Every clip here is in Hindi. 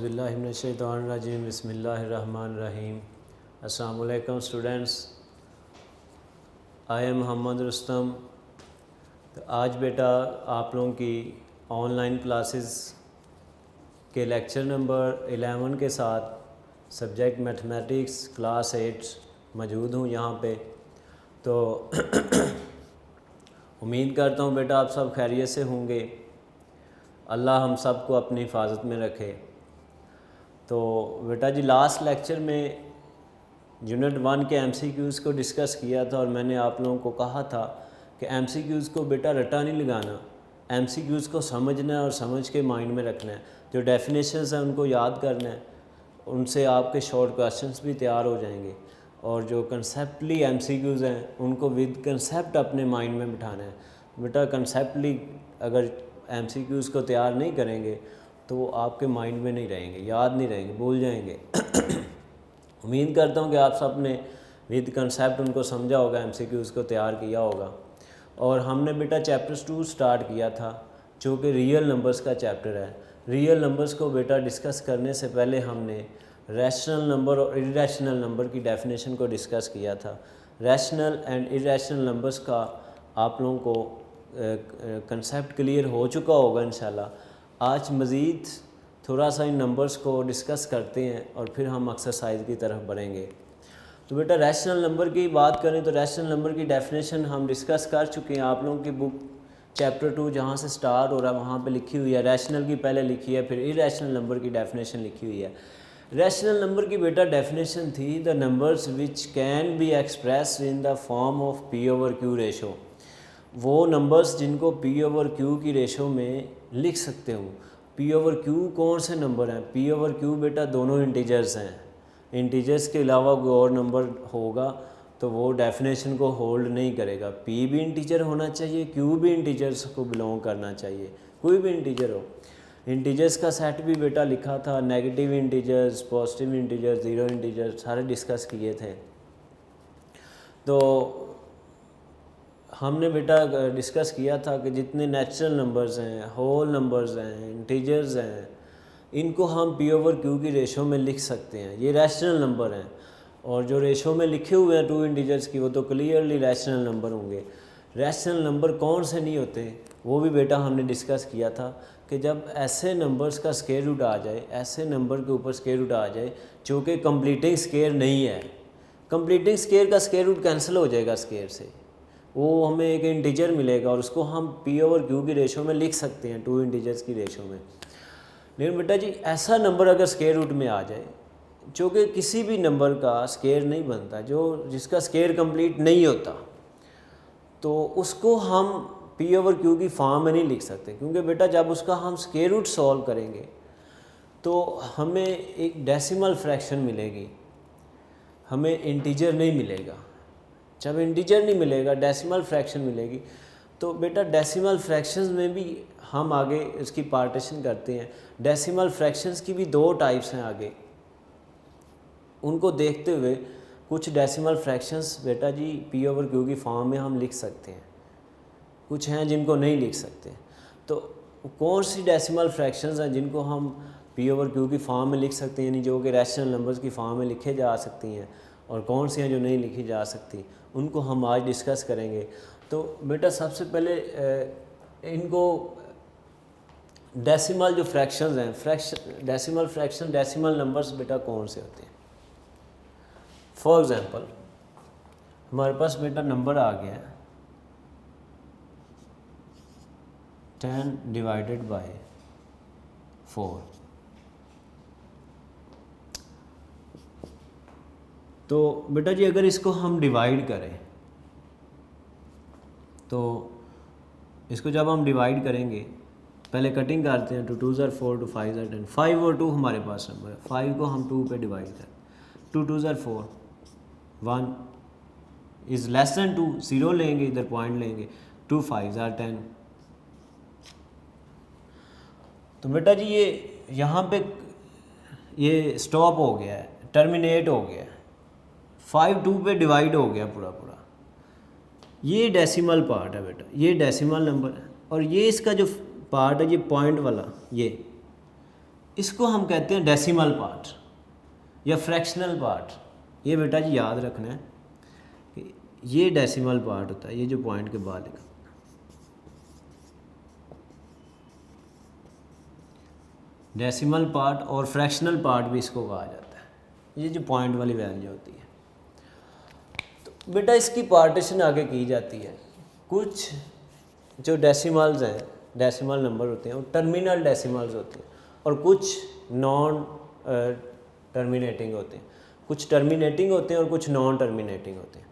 औज़ुबिल्लाहिमिनश्शैतानिर्रजीम बिस्मिल्लाहिर्रहमानिर्रहीम। अस्सलामु अलैकुम students, I am Mohammad Rustam. तो आज बेटा आप लोगों की ऑनलाइन क्लासेस के लेक्चर नंबर 11 के साथ सब्जेक्ट मैथमेटिक्स क्लास 8 मौजूद हूँ यहाँ पे। तो उम्मीद करता हूँ बेटा आप सब खैरियत से होंगे। अल्लाह हम सब को अपनी हिफाजत में रखे। तो बेटा जी लास्ट लेक्चर में यूनिट 1 के MCQs को डिस्कस किया था और मैंने आप लोगों को कहा था कि MCQs को बेटा रटा नहीं लगाना, MCQs को समझना है और समझ के माइंड में रखना है। जो डेफिनेशंस हैं उनको याद करना है, उनसे आपके शॉर्ट क्वेश्चंस भी तैयार हो जाएंगे। और जो कंसेप्टली MCQs हैं उनको विद कंसेप्ट अपने माइंड में बिठाना है। बेटा कंसेप्टली अगर MCQs को तैयार नहीं करेंगे तो वो आपके माइंड में नहीं रहेंगे, याद नहीं रहेंगे, भूल जाएंगे। उम्मीद करता हूँ कि आप सब ने विद कंसेप्ट उनको समझा होगा, MCQs को तैयार किया होगा। और हमने बेटा चैप्टर 2 स्टार्ट किया था जो कि रियल नंबर्स का चैप्टर है। रियल नंबर्स को बेटा डिस्कस करने से पहले हमने rational number or irrational number की डेफिनेशन को डिस्कस किया था। रैशनल एंड इरेशनल नंबर्स का आप लोगों को कंसेप्ट क्लियर हो चुका होगा इंशाल्लाह। आज मज़ीद थोड़ा सा इन नंबर्स को डिस्कस करते हैं और फिर हम एक्सरसाइज की तरफ बढ़ेंगे। तो बेटा रैशनल नंबर की बात करें तो रैशनल नंबर की डेफिनेशन हम डिस्कस कर चुके हैं। आप लोगों की बुक चैप्टर 2 जहाँ से स्टार्ट हो रहा है वहाँ पे लिखी हुई है, रैशनल की पहले लिखी है, फिर इरेशनल नंबर की डेफिनेशन लिखी हुई है। रैशनल नंबर की बेटा डेफिनेशन थी the numbers which can be express in the form of P/Q ratio. वो नंबर्स जिनको P/Q की रेशो में लिख सकते हो। P/Q कौन से नंबर हैं? P/Q बेटा दोनों इंटीजर्स हैं। इंटीजर्स के अलावा कोई और नंबर होगा तो वो डेफिनेशन को होल्ड नहीं करेगा। P भी इंटीजर होना चाहिए, Q भी इंटीजर्स को बिलोंग करना चाहिए, कोई भी इंटीजर हो। इंटीजर्स का सेट भी बेटा लिखा था, negative integers, positive integers, zero integers सारे डिस्कस किए थे। तो हमने बेटा डिस्कस किया था कि जितने नेचुरल नंबर्स हैं, होल नंबर्स हैं, इंटीजर्स हैं, इनको हम P/Q की रेशो में लिख सकते हैं। ये रैशनल नंबर हैं और जो रेशो में लिखे हुए हैं 2 इंटीजर्स की वो तो क्लियरली रैशनल नंबर होंगे। रैशनल नंबर कौन से नहीं होते वो भी बेटा हमने डिस्कस किया था कि जब ऐसे नंबर्स का स्क्वायर रूट आ जाए, ऐसे नंबर के ऊपर स्क्वायर रूट आ जाए जो कि कंप्लीटिंग स्क्वायर नहीं है। कंप्लीटिंग स्क्वायर का स्क्वायर रूट कैंसिल हो जाएगा स्क्वायर से, वो हमें एक इंटीजर मिलेगा और उसको हम P/Q की रेशो में लिख सकते हैं, 2 इंटीजर्स की रेशो में। लेकिन बेटा जी ऐसा नंबर अगर स्क्वायर रूट में आ जाए जो कि किसी भी नंबर का स्क्वायर नहीं बनता, जो जिसका स्क्वायर कंप्लीट नहीं होता, तो उसको हम P/Q की फॉर्म में नहीं लिख सकते। क्योंकि बेटा जब उसका हम स्क्वायर रूट सॉल्व करेंगे तो हमें एक डेसिमल फ्रैक्शन मिलेगी, हमें इंटीजर नहीं मिलेगा। जब इंटीजर नहीं मिलेगा, डेसिमल फ्रैक्शन मिलेगी। तो बेटा डेसिमल फ्रैक्शंस में भी हम आगे इसकी पार्टीशन करते हैं। डेसिमल फ्रैक्शंस की भी 2 टाइप्स हैं आगे, उनको देखते हुए कुछ डेसिमल फ्रैक्शंस बेटा जी P/Q की फॉर्म में हम लिख सकते हैं, कुछ हैं जिनको नहीं लिख सकते। तो कौन सी डेसिमल फ्रैक्शंस हैं जिनको हम P/Q की फॉर्म में लिख सकते हैं, यानी जो कि रैशनल नंबर्स की फॉर्म में लिखे जा सकती हैं, और कौन सी हैं जो नहीं लिखी जा सकती, उनको हम आज डिस्कस करेंगे। तो बेटा सबसे पहले इनको डेसिमल जो फ्रैक्शंस हैं, डेसिमल नंबर्स बेटा कौन से होते हैं। फॉर एग्जांपल हमारे पास बेटा नंबर आ गया है 10 डिवाइडेड बाय 4। तो बेटा जी अगर इसको हम डिवाइड करें तो इसको जब हम डिवाइड करेंगे, पहले कटिंग करते हैं, 2 2s are 4, 2 5s are 10, 5 और 2 हमारे पास नंबर है। 5 को हम 2 पे डिवाइड करें, 2 2s are 4, 1 is less than 2, 0 लेंगे, इधर पॉइंट लेंगे, 2 5s are 10। तो बेटा जी ये यहाँ पे ये स्टॉप हो गया है, टर्मिनेट हो गया है, 5 2 पे डिवाइड हो गया पूरा पूरा। ये डेसिमल पार्ट है बेटा, ये डेसिमल नंबर है। और ये इसका जो पार्ट है, ये पॉइंट वाला, ये इसको हम कहते हैं डेसिमल पार्ट या फ्रैक्शनल पार्ट। ये बेटा जी याद रखना है कि ये डेसिमल पार्ट होता है, ये जो पॉइंट के बाद लिखा, डेसिमल पार्ट और फ्रैक्शनल पार्ट भी इसको कहा जाता है, ये जो पॉइंट वाली वैल्यू होती है। तो बेटा इसकी पार्टीशन आगे की जाती है। कुछ जो डेसिमल्स हैं, डेसिमल नंबर होते हैं, वो टर्मिनल डेसिमल्स होते हैं और कुछ नॉन टर्मिनेटिंग होते हैं। कुछ टर्मिनेटिंग होते हैं और कुछ नॉन टर्मिनेटिंग होते हैं।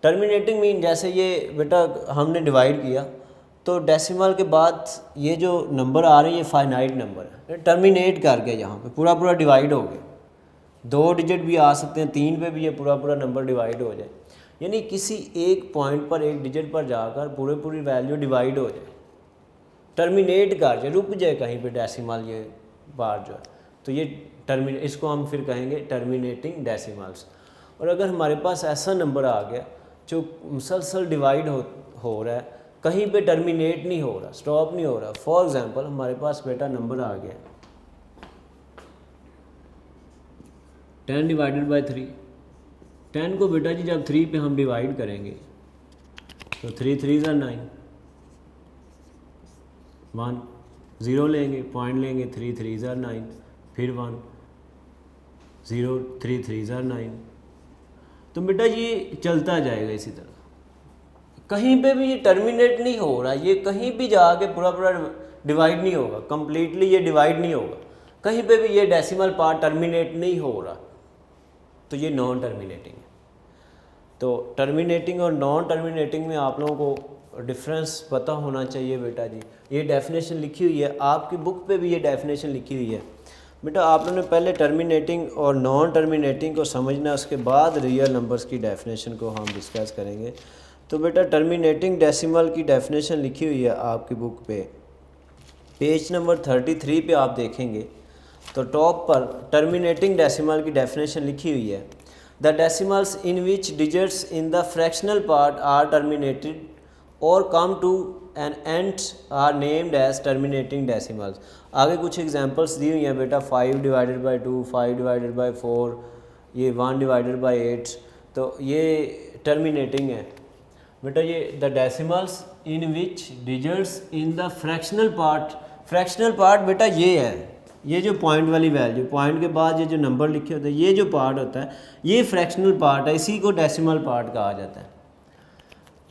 टर्मिनेटिंग मीन जैसे ये बेटा हमने डिवाइड किया तो डेसिमल के बाद ये जो नंबर आ रहे हैं ये फाइनाइट नंबर है, टर्मिनेट कर गया, यहाँ पे पूरा पूरा डिवाइड हो गया। 2 डिजिट भी आ सकते हैं, 3 पे भी ये पूरा पूरा नंबर डिवाइड हो जाए, यानी किसी एक पॉइंट पर, एक डिजिट पर जाकर पूरी वैल्यू डिवाइड हो जाए, टर्मिनेट कर जाए, रुक जाए कहीं पे डेसिमल ये बार जो है, तो ये इसको हम फिर कहेंगे टर्मिनेटिंग डेसिमल्स। और अगर हमारे पास ऐसा नंबर आ गया जो मुसलसल डिवाइड हो रहा है, कहीं पे टर्मिनेट नहीं हो रहा, स्टॉप नहीं हो रहा, फॉर एग्जांपल हमारे पास बेटा नंबर आ गया 10 डिवाइडेड बाई 3। 10 को बेटा जी जब 3 पे हम डिवाइड करेंगे तो 3 3 ज़ा 9, 1 0 लेंगे, पॉइंट लेंगे, 3 3 ज़ा 9, फिर 1 0 3 3 ज़ा 9। तो बेटा ये चलता जाएगा इसी तरह, कहीं पे भी ये टर्मिनेट नहीं हो रहा, ये कहीं भी जाके पूरा पूरा डिवाइड नहीं होगा, कंप्लीटली ये डिवाइड नहीं होगा, कहीं पे भी ये डेसिमल पार्ट टर्मिनेट नहीं हो रहा, तो ये नॉन टर्मिनेटिंग है। तो टर्मिनेटिंग और नॉन टर्मिनेटिंग में आप लोगों को डिफरेंस पता होना चाहिए बेटा जी। ये डेफिनेशन लिखी हुई है आपकी बुक पे भी, ये डेफिनेशन लिखी हुई है बेटा। आप लोगों ने पहले टर्मिनेटिंग और नॉन टर्मिनेटिंग को समझना, उसके बाद रियल नंबर्स की डेफिनेशन को हम डिस्कस करेंगे। तो बेटा टर्मिनेटिंग डेसिमल की डेफिनेशन लिखी हुई है आपकी बुक पे, पेज नंबर 33 पे आप देखेंगे तो टॉप पर टर्मिनेटिंग डेसिमल की डेफिनेशन लिखी हुई है। The decimals in which digits in the fractional part are terminated और come to an end are named as terminating decimals. आगे कुछ एग्जांपल्स दी हुई हैं बेटा, 5 डिवाइडेड बाई 2, 5 डिवाइडेड बाई 4, ये 1 डिवाइडेड बाई 8, तो ये टर्मिनेटिंग है बेटा। ये the decimals in which digits in the fractional part, fractional part बेटा ये है, ये जो पॉइंट वाली वैल्यू, पॉइंट के बाद ये जो नंबर लिखे होते हैं, ये जो पार्ट होता है ये फ्रैक्शनल पार्ट है, इसी को डेसिमल पार्ट कहा जाता है।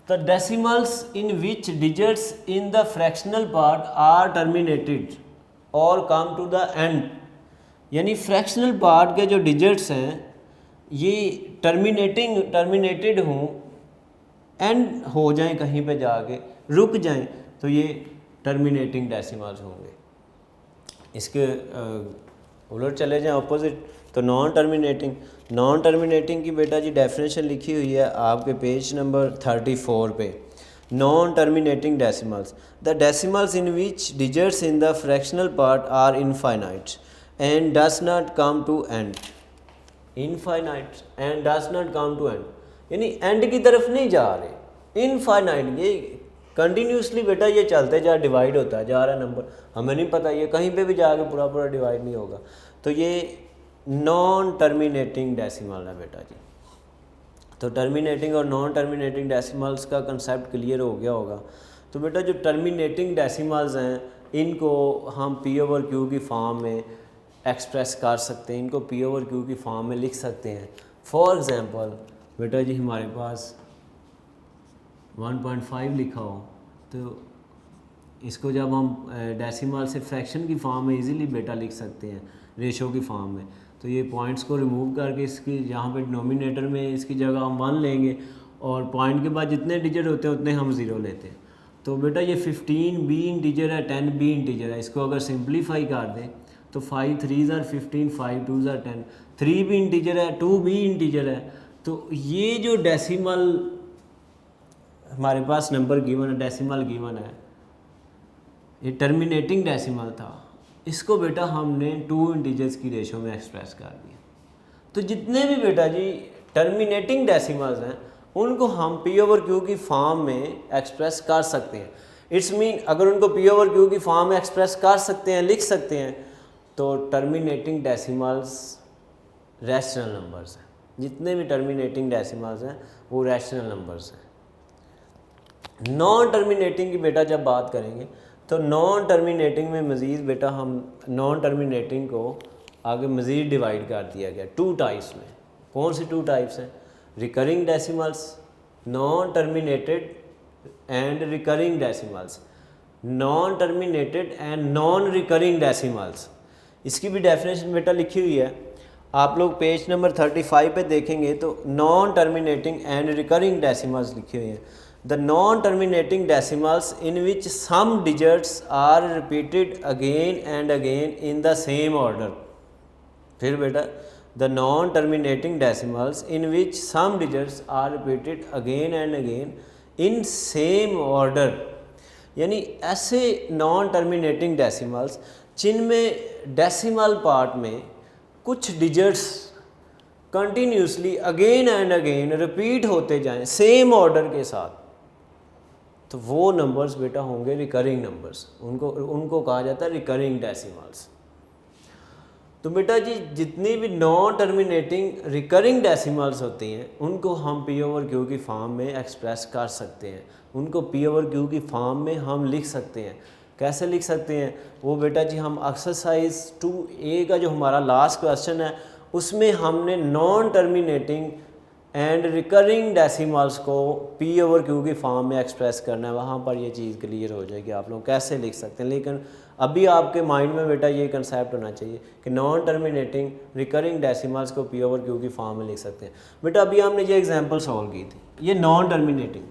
The decimals in which digits in the fractional part are terminated और कम टू द एंड, यानी फ्रैक्शनल पार्ट के जो डिजिट्स हैं ये टर्मिनेटेड हों, एंड हो जाएं, कहीं पे जाके रुक जाएं, तो ये टर्मिनेटिंग डेसिमल्स होंगे। इसके उलट चले जाएं ऑपोजिट तो नॉन टर्मिनेटिंग। नॉन टर्मिनेटिंग की बेटा जी डेफिनेशन लिखी हुई है आपके पेज नंबर 34 पे। Non terminating decimals, the decimals in which digits in the fractional part are infinite and does not come to end. Infinite and does not come to end, यानी एंड की तरफ नहीं जा रहे, इनफाइनाइट, ये कंटिन्यूसली बेटा ये चलते जा, डिवाइड होता जा रहा है नंबर, हमें नहीं पता ये कहीं पे भी जाके पूरा पूरा डिवाइड नहीं होगा, तो ये नॉन टर्मिनेटिंग डेसिमल है बेटा जी। तो टर्मिनेटिंग और नॉन टर्मिनेटिंग डेसिमल्स का कंसेप्ट क्लियर हो गया होगा। तो बेटा जो टर्मिनेटिंग डेसिमल्स हैं इनको हम पी ओवर क्यू की फॉर्म में एक्सप्रेस कर सकते हैं, इनको पी ओवर क्यू की फॉर्म में लिख सकते हैं। फॉर एग्ज़ाम्पल बेटा जी हमारे पास 1.5 लिखा हो तो इसको जब हम डेसिमल से फ्रैक्शन की फॉर्म में इजीली बेटा लिख सकते हैं, रेशो की फॉर्म में। तो ये पॉइंट्स को रिमूव करके इसकी जहाँ पे डिनोमिनेटर में इसकी जगह हम 1 लेंगे और पॉइंट के बाद जितने डिजिट होते हैं उतने हम 0 लेते हैं। तो बेटा ये 15 भी इंटीजर है, 10 भी इंटीजर है, इसको अगर सिंप्लीफाई कर दें तो 5 3 ज़ार 15, 5 2 ज़ार 10, 3 भी इंटीजर है, 2 भी इंटीजर है। तो ये जो डेसिमल हमारे पास नंबर गिवन है, डेसिमल गिवन है, ये टर्मिनेटिंग डेसिमल था, इसको बेटा हमने 2 इंटीजर्स की रेशो में एक्सप्रेस कर दिया। तो जितने भी बेटा जी टर्मिनेटिंग डेसिमल्स हैं उनको हम पी ओवर क्यू की फॉर्म में एक्सप्रेस कर सकते हैं। इट्स मीन अगर उनको पी ओवर क्यू की फॉर्म में एक्सप्रेस कर सकते हैं, लिख सकते हैं, तो टर्मिनेटिंग डेसिमल्स रैशनल नंबर्स हैं, जितने भी टर्मिनेटिंग डेसिमल्स हैं वो रैशनल नंबर्स हैं। नॉन टर्मिनेटिंग की बेटा जब बात करेंगे तो नॉन टर्मिनेटिंग में मज़ीद बेटा हम नॉन टर्मिनेटिंग को आगे मज़ीद डिवाइड कर दिया गया 2 टाइप्स में। कौन सी 2 टाइप्स हैं? Recurring decimals, non terminated and recurring decimals, non terminated and non recurring decimals. इसकी भी डेफिनेशन बेटा लिखी हुई है, आप लोग पेज नंबर 35 पे देखेंगे तो non terminating and recurring decimals लिखी हुई हैं। The non terminating decimals in which some digits are repeated again and again in the same order. फिर बेटा the non terminating decimals in which some digits are repeated again and again in same order, यानी ऐसे नॉन टर्मिनेटिंग डेसिमल्स जिनमें डेसिमल पार्ट में कुछ digits continuously again and again repeat होते जाएं सेम ऑर्डर के साथ, तो वो नंबर्स बेटा होंगे रिकरिंग नंबर्स, उनको कहा जाता है रिकरिंग डेसिमल्स। तो बेटा जी जितनी भी नॉन टर्मिनेटिंग रिकरिंग डेसिमल्स होती हैं उनको हम पी ओवर क्यू की फॉर्म में एक्सप्रेस कर सकते हैं, उनको पी ओवर क्यू की फॉर्म में हम लिख सकते हैं। कैसे लिख सकते हैं वो बेटा जी, हम एक्सरसाइज 2A का जो हमारा लास्ट क्वेश्चन है उसमें हमने non terminating and recurring decimals को पी ओवर क्यू की फॉर्म में एक्सप्रेस करना है, वहाँ पर ये चीज़ क्लियर हो जाएगी आप लोग कैसे लिख सकते हैं। लेकिन अभी आपके माइंड में बेटा ये कंसेप्ट होना चाहिए कि नॉन टर्मिनेटिंग रिकरिंग डेसिमल्स को पी ओवर क्यू की फॉर्म में लिख सकते हैं। बेटा अभी हमने ये एग्जांपल सॉल्व की थी, ये नॉन टर्मिनेटिंग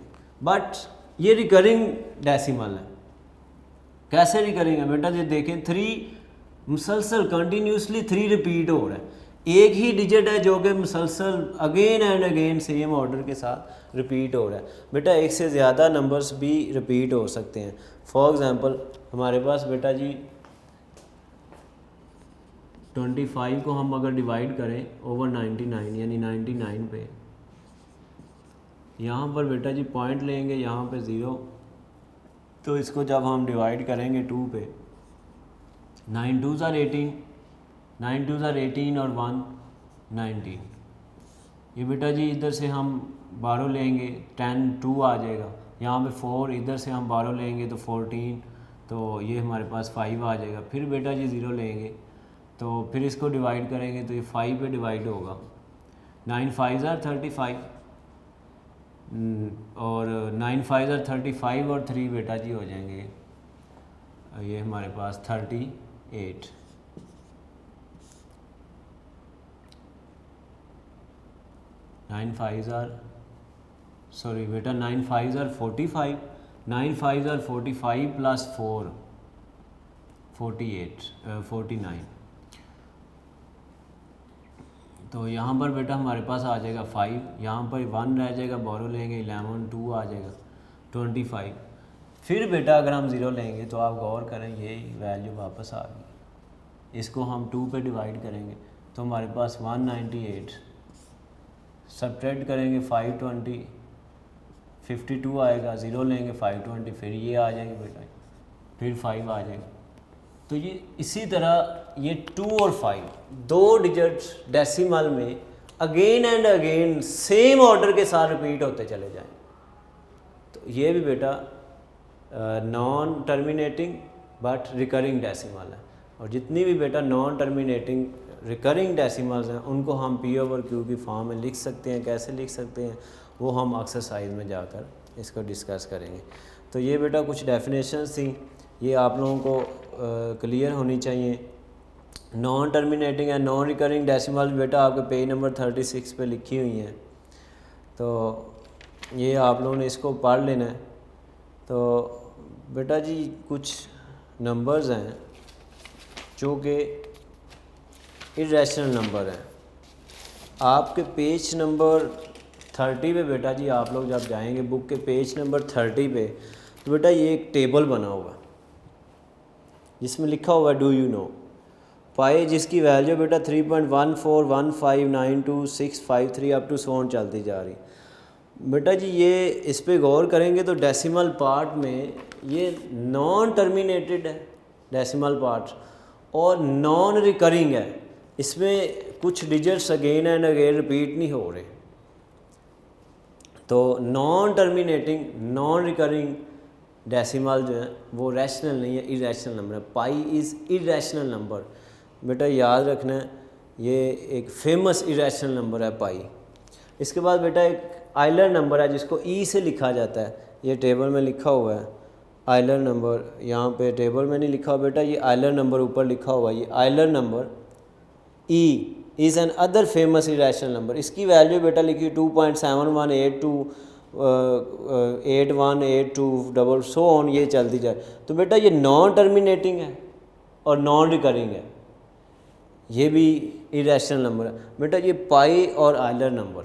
बट ये रिकरिंग डेसिमल है। कैसे रिकरिंग है बेटा जी, देखें 3 मुसलसल कंटिन्यूसली 3 रिपीट हो रहा है, एक ही डिजिट है जो कि मुसलसल again and again same order के साथ रिपीट हो रहा है। बेटा एक से ज़्यादा नंबर्स भी रिपीट हो सकते हैं। फॉर एग्ज़ाम्पल हमारे पास बेटा जी 25 को हम अगर डिवाइड करें ओवर 99 यानी 99 पे, यहाँ पर बेटा जी पॉइंट लेंगे, यहाँ पे 0, तो इसको जब हम डिवाइड करेंगे 2 पे, 9 2s are 18, 9 2s are 18 और 1 19। ये बेटा जी इधर से हम 12 लेंगे 10 2 आ जाएगा, यहाँ पे 4 इधर से हम 12 लेंगे तो 14, तो ये हमारे पास 5 आ जाएगा। फिर बेटा जी 0 लेंगे तो फिर इसको डिवाइड करेंगे तो ये 5 पे डिवाइड होगा, 9 5s are 35 और 9 5s are 35 और 3 बेटा जी हो जाएंगे ये हमारे पास 38। 9 5s are सॉरी बेटा 9 5s are 45, 9 5s are 45 plus 4 49। तो यहाँ पर बेटा हमारे पास आ जाएगा 5, यहाँ पर 1 रह जाएगा, बोरो लेंगे 11 2 आ जाएगा 25। फिर बेटा अगर हम 0 लेंगे तो आप गौर करें ये वैल्यू वापस आ गई, इसको हम 2 पे डिवाइड करेंगे तो हमारे पास 198, सब्ट्रैक्ट करेंगे 520 52 आएगा, 0 लेंगे 520, फिर ये आ जाएगी बेटा, फिर 5 आ जाएगा। तो ये इसी तरह ये 2 और 5 दो डिजिट्स डेसिमल में again and again same order के साथ रिपीट होते चले जाएं, तो ये भी बेटा non terminating but recurring decimal है। और जितनी भी बेटा नॉन टर्मिनेटिंग रिकरिंग डेसिमल्स हैं उनको हम पी ओवर क्यू की फॉर्म में लिख सकते हैं। कैसे लिख सकते हैं वो हम एक्सरसाइज में जाकर इसको डिस्कस करेंगे। तो ये बेटा कुछ डेफिनेशंस थी, ये आप लोगों को क्लियर होनी चाहिए। Non terminating and non recurring decimal बेटा आपके पेज नंबर 36 पे लिखी हुई हैं, तो ये आप लोगों ने इसको पढ़ लेना है। तो बेटा जी कुछ नंबर्स हैं जो कि इरेशनल नंबर हैं। आपके पेज नंबर 30 पे बेटा जी आप लोग जब जाएंगे बुक के पेज नंबर 30 पे, तो बेटा ये एक टेबल बना हुआ जिसमें लिखा हुआ डू यू नो पाए, जिसकी वैल्यू बेटा 3.141592653 अप टू 100 चलती जा रही। बेटा जी ये इस पे गौर करेंगे तो डेसिमल पार्ट में ये नॉन टर्मिनेटेड है डेसिमल पार्ट, और नॉन रिकरिंग है, इसमें कुछ digits again and again repeat नहीं हो रहे। तो non terminating non recurring decimal जो है वो रैशनल नहीं है, इरेशनल नंबर है। पाई इज़ इरेशनल नंबर, बेटा याद रखना है, ये एक फेमस इरेशनल नंबर है पाई। इसके बाद बेटा एक आइलर नंबर है जिसको ई से लिखा जाता है, ये टेबल में लिखा हुआ है आइलर नंबर, यहाँ पे टेबल में नहीं लिखा हुआ बेटा, ये आइलर नंबर ऊपर लिखा हुआ है। ये Euler number E is an other famous irrational number. इसकी वैल्यू बेटा लिखी 2.7182 8182 डबल सो ऑन, ये चलती जाए। तो बेटा ये नॉन टर्मिनेटिंग है और नॉन रिकरिंग है, ये भी इरेशनल नंबर है। बेटा ये पाई और आइलर नंबर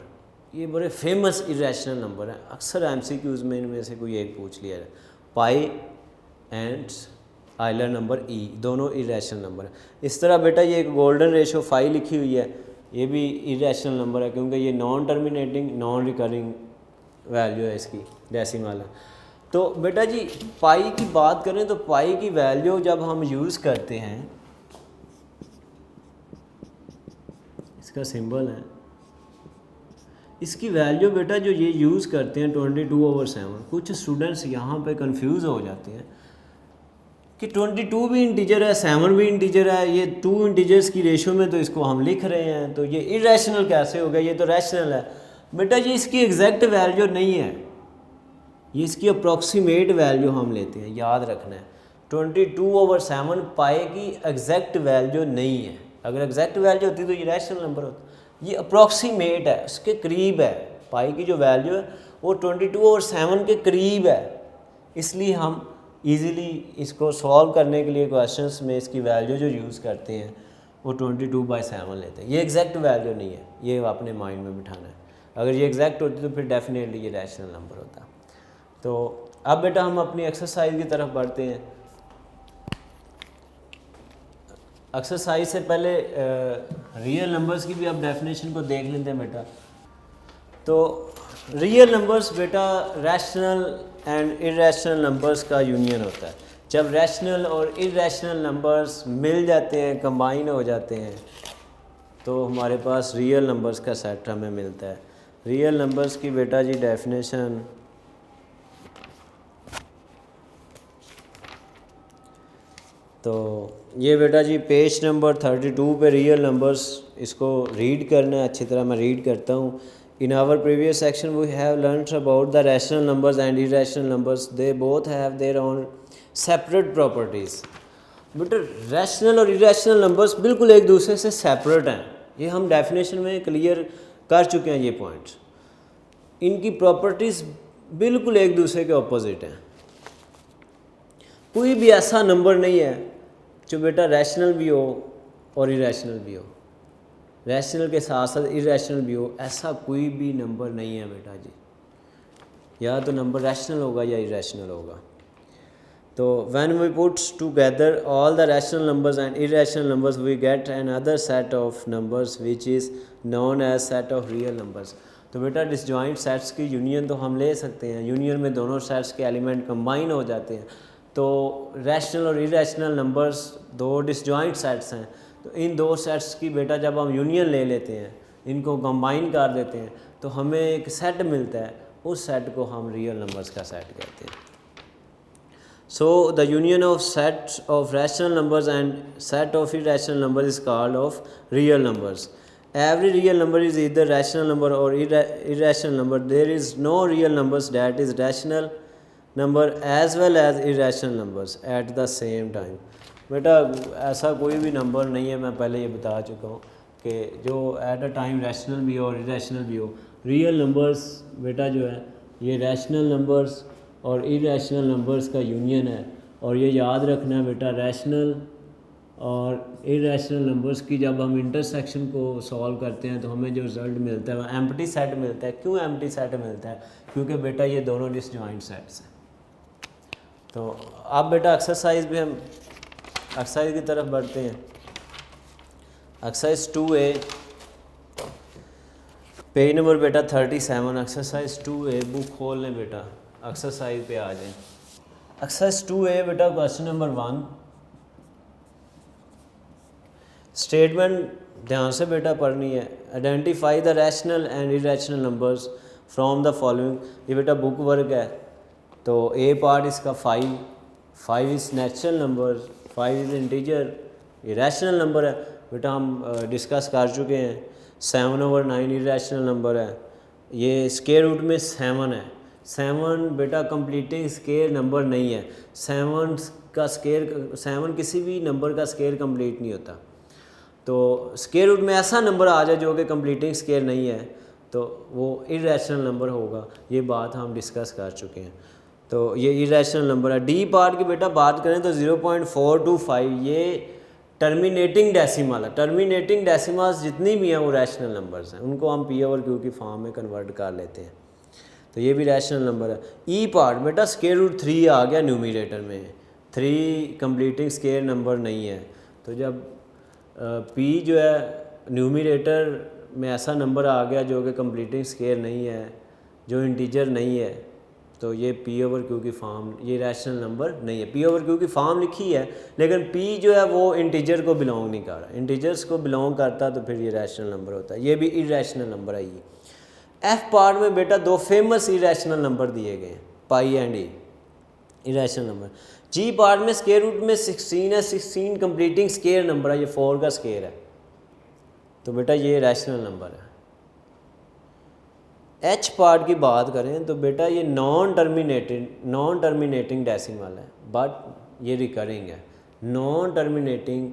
ये बड़े फेमस इरेशनल नंबर हैं, अक्सर एमसीक्यूज़ में इनमें से कोई एक पूछ लिया है। पाई एंड आइलर नंबर ई दोनों इरेशनल नंबर है। इस तरह बेटा ये एक गोल्डन रेशो 5 लिखी हुई है, ये भी इरेशनल नंबर है क्योंकि ये non terminating non recurring value है, इसकी डेसिमल है। तो बेटा जी पाई की बात करें तो पाई की वैल्यू जब हम यूज़ करते हैं, इसका सिंबल है, इसकी वैल्यू बेटा जो ये यूज़ करते हैं 22/7, कुछ स्टूडेंट्स यहाँ पे कंफ्यूज हो जाते हैं कि 22 भी इंटीजर है 7 भी इंटीजर है, ये 2 इंटीजर्स की रेशो में तो इसको हम लिख रहे हैं, तो ये इरेशनल कैसे हो गया, ये तो रैशनल है। बेटा ये इसकी एग्जैक्ट वैल्यू नहीं है, ये इसकी अप्रॉक्सीमेट वैल्यू हम लेते हैं, याद रखना है। 22/7 पाई की एग्जैक्ट वैल्यू नहीं है, अगर एग्जैक्ट वैल्यू होती तो ये रैशनल नंबर होता, ये अप्रॉक्सीमेट है, उसके करीब है। पाई की जो वैल्यू है वो 22/7 के करीब है, इसलिए हम इजीली इसको सॉल्व करने के लिए क्वेश्चंस में इसकी वैल्यू जो यूज़ करते हैं वो 22/7 लेते हैं। ये एग्जैक्ट वैल्यू नहीं है, ये अपने माइंड में बिठाना है। अगर ये एग्जैक्ट होती तो फिर डेफिनेटली ये रैशनल नंबर होता। तो अब बेटा हम अपनी एक्सरसाइज की तरफ बढ़ते हैं। एक्सरसाइज से पहले रियल नंबर्स की भी आप डेफिनेशन को देख लेते हैं बेटा। तो रियल नंबर्स बेटा रैशनल एंड इरेशनल नंबर्स का यूनियन होता है। जब रैशनल और इरेशनल नंबर्स मिल जाते हैं, कंबाइन हो जाते हैं, तो हमारे पास रियल नंबर्स का सेट हमें मिलता है। रियल नंबर्स की बेटा जी डेफिनेशन तो ये बेटा जी पेज नंबर 32 पे रियल नंबर्स, इसको रीड करना है अच्छी तरह, मैं रीड करता हूँ। In our previous section we have learnt about the rational numbers and irrational numbers. They both have their own separate properties. बेटा रैशनल और इरेशनल नंबर्स बिल्कुल एक दूसरे से सेपरेट हैं, ये हम डेफिनेशन में क्लियर कर चुके हैं ये पॉइंट्स। इनकी प्रॉपर्टीज़ बिल्कुल एक दूसरे के ऑपोजिट हैं। कोई भी ऐसा नंबर नहीं है जो बेटा रैशनल भी हो और इरेशनल भी हो, रैशनल के साथ साथ इरेशनल भी हो, ऐसा कोई भी नंबर नहीं है बेटा जी। या तो नंबर रैशनल होगा या इरेशनल होगा। तो when we put together all the rational numbers and irrational numbers we get another set of numbers which is known as set of real numbers. तो बेटा डिसजॉइंट सेट्स की यूनियन तो हम ले सकते हैं, यूनियन में दोनों सेट्स के एलिमेंट कंबाइन हो जाते हैं। तो रैशनल और इरेशनल नंबर्स दो डिसजॉइंट सेट्स हैं, तो इन दो सेट्स की बेटा जब हम यूनियन ले लेते हैं, इनको कंबाइन कर देते हैं, तो हमें एक सेट मिलता है, उस सेट को हम रियल नंबर्स का सेट कहते हैं। So the union of set of rational numbers and set of irrational number is called of real numbers. Every real number is either rational number or irrational number. There is no real numbers that is rational number as well as irrational numbers at the same time. बेटा ऐसा कोई भी नंबर नहीं है, मैं पहले ये बता चुका हूँ कि जो एट अ टाइम रैशनल भी हो और इरेशनल भी हो। रियल नंबर्स बेटा जो है ये रैशनल नंबर्स और इरेशनल नंबर्स का यूनियन है। और ये याद रखना है बेटा रैशनल और इरेशनल नंबर्स की जब हम इंटरसेक्शन को सॉल्व करते हैं तो हमें जो रिज़ल्ट मिलता है वो एम्प्टी सेट मिलता है। क्यों एम्प्टी सेट मिलता है? क्योंकि बेटा ये दोनों डिसजॉइंट सेट्स हैं। तो अब बेटा एक्सरसाइज भी हम एक्सरसाइज की तरफ बढ़ते हैं। एक्सरसाइज 2A पेज नंबर बेटा 37। एक्सरसाइज 2A बुक खोल लें बेटा, एक्सरसाइज पे आ जाएं। एक्सरसाइज 2A बेटा क्वेश्चन नंबर 1, स्टेटमेंट ध्यान से बेटा पढ़नी है। Identify the rational and irrational numbers from the following. ये बेटा बुक वर्क है। तो ए पार्ट इसका 5 is natural number, 5 is integer, ये रैशनल नंबर है बेटा, हम डिस्कस कर चुके हैं। 7/9 इरेशनल नंबर है। ये स्क्वायर रूट में 7 है। 7 बेटा कंप्लीटिंग स्क्वायर नंबर नहीं है। 7 किसी भी नंबर का स्क्वायर कंप्लीट नहीं होता। तो स्क्वायर रूट में ऐसा नंबर आ जाए जो कि कंप्लीटिंग स्क्वायर नहीं है तो वो इरेशनल नंबर होगा। ये बात हम डिस्कस कर चुके हैं। तो ये इरेशनल नंबर है। डी पार्ट की बेटा बात करें तो 0.425 ये टर्मिनेटिंग डेसिमल है। टर्मिनेटिंग डेसिमल्स जितनी भी हैं वो रैशनल नंबर्स हैं, उनको हम पी ओवर क्यू की फॉर्म में कन्वर्ट कर लेते हैं। तो ये भी रैशनल नंबर है। ई पार्ट बेटा स्क्वायर रूट 3 आ गया न्यूमरेटर में, 3 कंप्लीटिंग स्क्वायर नंबर नहीं है। तो जब पी जो है न्यूमरेटर में ऐसा नंबर आ गया जो कि कंप्लीटिंग स्क्वायर नहीं है, जो इंटीजर नहीं है, तो ये पी ओवर क्यू की फॉर्म, ये रैशनल नंबर नहीं है। पी ओवर क्यू की फॉर्म लिखी है लेकिन पी जो है वो इंटीजर को बिलोंग नहीं कर रहा। इंटीजर्स को बिलोंग करता तो फिर ये रैशनल नंबर होता है। ये भी इरेशनल नंबर है। ये एफ पार्ट में बेटा 2 फेमस इरेशनल नंबर दिए गए हैं, pi and e, irrational number. जी पार्ट में स्क्वायर रूट में 16 है। 16 कंप्लीटिंग स्क्वायर नंबर है, ये 4 का स्क्वायर है। तो बेटा ये रैशनल नंबर है। एच पार्ट की बात करें तो बेटा ये नॉन टर्मिनेटिंग डेसिमल है बट ये रिकरिंग है। Non terminating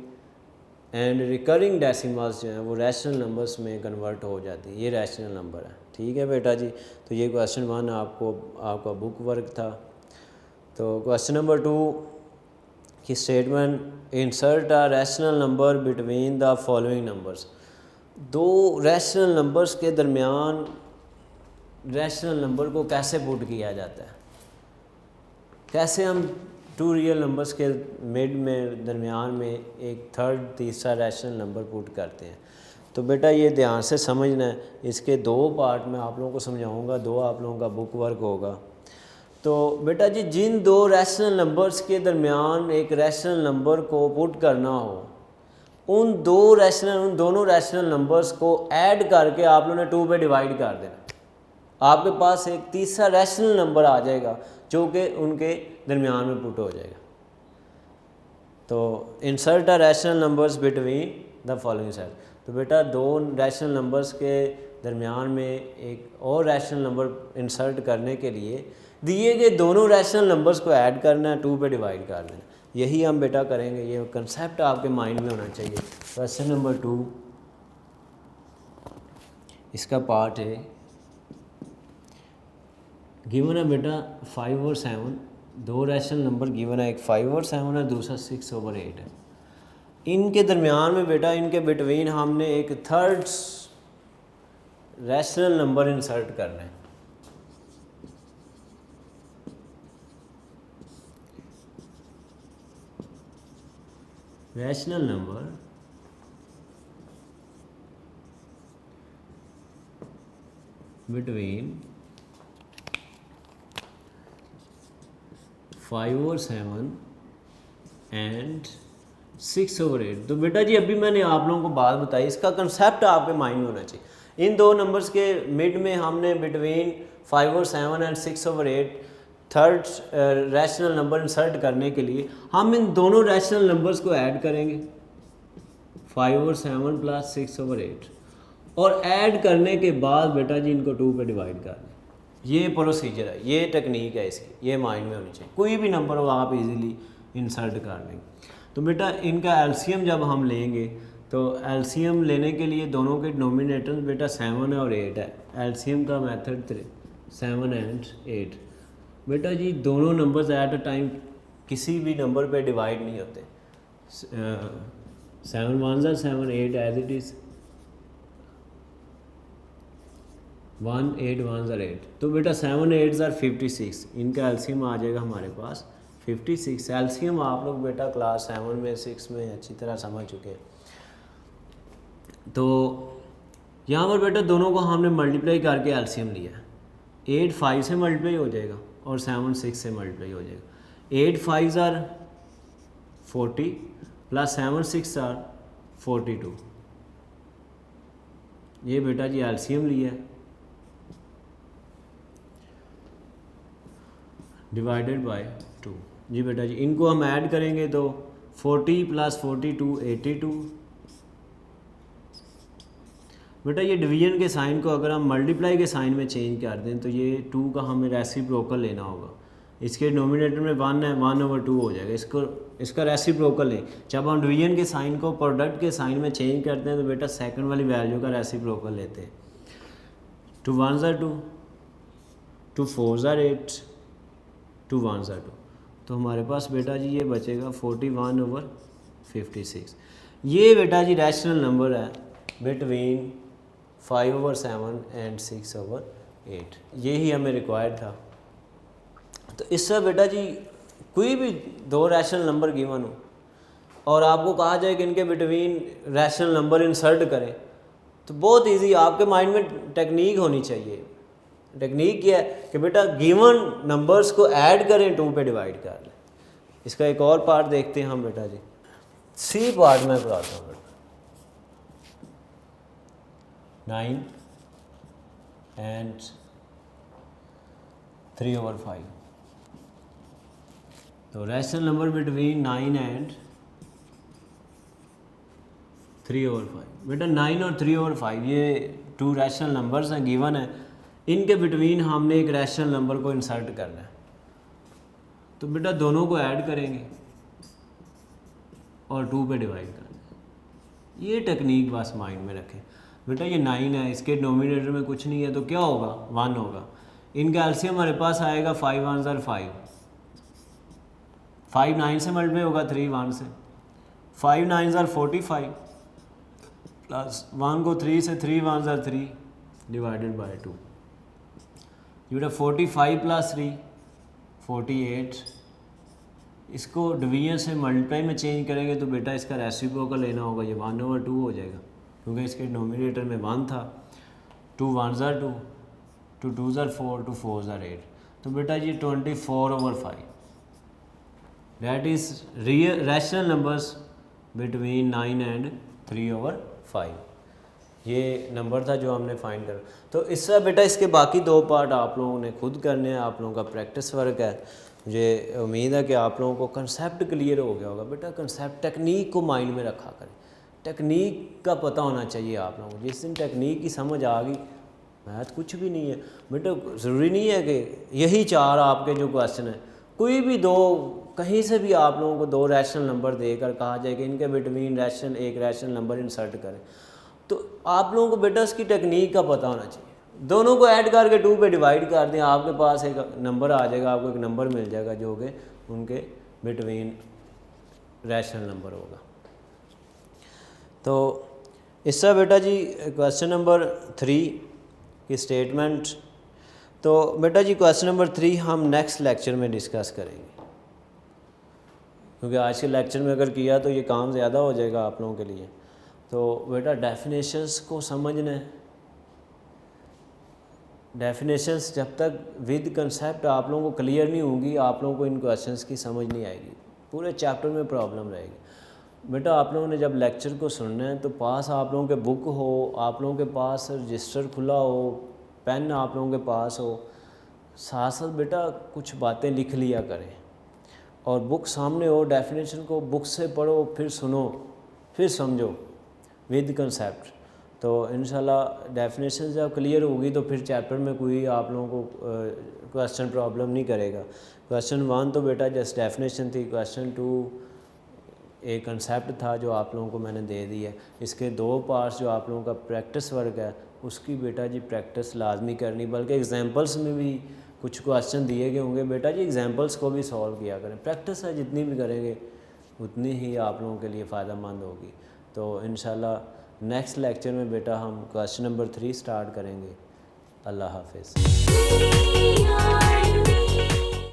and recurring decimals जो हैं वो रैशनल नंबर्स में कन्वर्ट हो जाती है। ये रैशनल नंबर है। ठीक है बेटा जी। तो ये क्वेश्चन 1 आपका बुक वर्क था। तो क्वेश्चन नंबर 2 की statement, insert a rational number between the following numbers. 2 rational numbers के दरमियान रैशनल नंबर को कैसे पुट किया जाता है, कैसे हम 2 रियल नंबर्स के मिड में दरमियान में एक थर्ड तीसरा रैशनल नंबर पुट करते हैं। तो बेटा ये ध्यान से समझना है। इसके 2 पार्ट में आप लोगों को समझाऊंगा, 2 आप लोगों का बुक वर्क होगा। तो बेटा जी जिन 2 रैशनल नंबर्स के दरमियान एक रैशनल नंबर को पुट करना हो, उन दोनों रैशनल नंबर्स को ऐड करके आप लोगों ने 2 पे डिवाइड कर देना। आपके पास एक तीसरा रैशनल नंबर आ जाएगा जो कि उनके दरमियान में पुट हो जाएगा। तो insert a rational numbers between the following set. तो बेटा 2 रैशनल नंबर्स के दरमियान में एक और रैशनल नंबर इंसर्ट करने के लिए दिए गए दोनों रैशनल नंबर्स को ऐड करना है, 2 पे डिवाइड कर देना। यही हम बेटा करेंगे। ये कंसेप्ट आपके माइंड में होना चाहिए। क्वेश्चन नंबर 2 इसका पार्ट है, गिवन है बेटा 5 और 7, 2 रैशनल नंबर गिवन है, एक 5 और 7 है, दूसरा 6/8 है। इनके दरमियान में बेटा इनके बिटवीन हमने एक थर्ड रैशनल नंबर इंसर्ट करना है। रैशनल नंबर बिटवीन 5 और 7 एंड 6/8। तो बेटा जी अभी मैंने आप लोगों को बात बताई, इसका कंसेप्ट आपके माइंड में होना चाहिए। इन 2 नंबर्स के मिड में हमने बिटवीन 5 और 7 and 6/8 third rational number insert करने के लिए हम इन दोनों रैशनल नंबर्स को ऐड करेंगे, 5 और 7 प्लस 6/8, और ऐड करने के बाद बेटा जी इनको 2 पे डिवाइड कर दें। ये प्रोसीजर है, ये टेक्निक है इसकी, ये माइंड में होनी चाहिए। कोई भी नंबर हो आप इजीली इंसर्ट कर लेंगे। तो बेटा इनका एलसीएम जब हम लेंगे तो एलसीएम लेने के लिए दोनों के डिनोमिनेटर बेटा 7 और 8 है। एलसीएम का मेथड 7 एंड 8। बेटा जी दोनों नंबर्स एट अ टाइम किसी भी नंबर पे डिवाइड नहीं होते। 7 1s are 7, 8 as it is, 1 8 1s are 8। तो बेटा 7 8s are 56। इनका एलसीएम आ जाएगा हमारे पास 56। एलसीएम आप लोग बेटा क्लास 7 में 6 में अच्छी तरह समझ चुके हैं। तो यहाँ पर बेटा दोनों को हमने मल्टीप्लाई करके एलसीएम लिया। 8 5 से मल्टीप्लाई हो जाएगा और 7 6 से मल्टीप्लाई हो जाएगा। 8 5s are 40 प्लस 7 6 are 42। ये बेटा जी एलसीएम लिया है, डिवाइडेड बाय 2। जी बेटा जी इनको हम ऐड करेंगे तो 40 + 42 82। बेटा ये डिवीजन के साइन को अगर हम मल्टीप्लाई के साइन में चेंज कर दें तो ये 2 का हमें रेसिप्रोकल लेना होगा। इसके डिनोमिनेटर में 1 है, 1/2 हो जाएगा। इसका रेसिप्रोकल लें। जब हम डिवीजन के साइन को प्रोडक्ट के साइन में चेंज करते हैं तो बेटा सेकंड वाली वैल्यू का रेसिप्रोकल लेते हैं। 2 1s are 2, 2 4s are 8, 2 1s are 2। तो हमारे पास बेटा जी ये बचेगा 41/56। ये बेटा जी रैशनल नंबर है बिटवीन 5/7 एंड 6/8। यही हमें रिक्वायर्ड था। तो इससे बेटा जी कोई भी दो रैशनल नंबर गिवन हो और आपको कहा जाए कि इनके बिटवीन रैशनल नंबर इंसर्ट करें तो बहुत इजी, आपके माइंड में टेक्निक होनी चाहिए। टेक्निक क्या है कि बेटा गिवन नंबर्स को ऐड करें, 2 पे डिवाइड कर लें। इसका एक और पार्ट देखते हैं हम बेटा जी। सी पार्ट में पढ़ाता हूँ बेटा। 9 एंड 3/5। तो रैशनल नंबर बिटवीन 9 एंड 3/5। बेटा 9 और 3/5 ये 2 रैशनल नंबर्स हैं, गिवन है। इनके बिटवीन हमने एक रैशनल नंबर को इंसर्ट करना है। तो बेटा दोनों को ऐड करेंगे और 2 पे डिवाइड करना है। ये टेक्निक बस माइंड में रखें। बेटा ये 9 है, इसके डिनोमिनेटर में कुछ नहीं है तो क्या होगा, 1 होगा। इनका एलसीएम हमारे पास आएगा 5 1s are 5, 5 9 से मल्टीप्लाई होगा 3 1 से, 5 9s are 45 प्लस 1 को 3 से 3 1s are 3 डिवाइडेड बाय 2। बेटा 45 + 3 48। इसको डिवीजन से मल्टीप्लाई में चेंज करेंगे तो बेटा इसका रेसिप्रोकल लेना होगा, ये 1/2 हो जाएगा क्योंकि इसके डिनोमिनेटर में 1 था। 2 1s are 2, 2 2s are 4, 2 4s are 8। तो बेटा ये 24/5 that is real rational numbers between 9 and 3/5। ये नंबर था जो हमने फाइंड करा। तो इससे बेटा इसके बाकी 2 पार्ट आप लोगों ने खुद करने हैं, आप लोगों का प्रैक्टिस वर्क है। मुझे उम्मीद है कि आप लोगों को कंसेप्ट क्लियर हो गया होगा। बेटा कंसेप्ट टेक्निक को माइंड में रखा करें, टेक्निक का पता होना चाहिए आप लोगों को। जिस दिन टेक्निक की समझ आ गई, मैथ कुछ भी नहीं है बेटा। ज़रूरी नहीं है कि यही 4 आपके जो क्वेश्चन है, कोई भी 2 कहीं से भी आप लोगों को 2 रैशनल नंबर देकर कहा जाए कि इनके बिटवीन एक रैशनल नंबर इंसर्ट करें, तो आप लोगों को बेटा इसकी टेक्निक का पता होना चाहिए। दोनों को ऐड करके 2 पे डिवाइड कर दें, आपके पास एक नंबर आ जाएगा, आपको एक नंबर मिल जाएगा जो कि उनके बिटवीन रैशनल नंबर होगा। तो इससे बेटा जी क्वेश्चन नंबर 3 की स्टेटमेंट। तो बेटा जी क्वेश्चन नंबर 3 हम नेक्स्ट लेक्चर में डिस्कस करेंगे, क्योंकि आज के लेक्चर में अगर किया तो ये काम ज़्यादा हो जाएगा आप लोगों के लिए। तो बेटा डेफिनेशंस को समझना है। डेफिनेशंस जब तक विद कंसेप्ट आप लोगों को क्लियर नहीं होंगी, आप लोगों को इन क्वेश्चंस की समझ नहीं आएगी, पूरे चैप्टर में प्रॉब्लम रहेगी। बेटा आप लोगों ने जब लेक्चर को सुनना है तो पास आप लोगों के बुक हो, आप लोगों के पास रजिस्टर खुला हो, पेन आप लोगों के पास हो, साथ साथ बेटा कुछ बातें लिख लिया करें और बुक सामने हो, डेफिनेशन को बुक से पढ़ो, फिर सुनो, फिर समझो विद कंसेप्ट। तो इंशाल्लाह डेफिनेशन जब क्लियर होगी तो फिर चैप्टर में कोई आप लोगों को क्वेश्चन प्रॉब्लम नहीं करेगा। क्वेश्चन 1 तो बेटा जस्ट डेफिनेशन थी, क्वेश्चन 2 एक कंसेप्ट था जो आप लोगों को मैंने दे दिया है। इसके 2 पार्ट्स जो आप लोगों का प्रैक्टिस वर्क है उसकी बेटा जी प्रैक्टिस लाजमी करनी, बल्कि एग्जांपल्स में भी कुछ क्वेश्चन दिए गए होंगे, बेटा जी एग्जांपल्स को भी सॉल्व किया करें। प्रैक्टिस है जितनी भी करेंगे उतनी ही आप लोगों के लिए फ़ायदेमंद होगी। तो इंशाल्लाह नेक्स्ट लेक्चर में बेटा हम क्वेश्चन नंबर 3 स्टार्ट करेंगे। अल्लाह हाफिज़।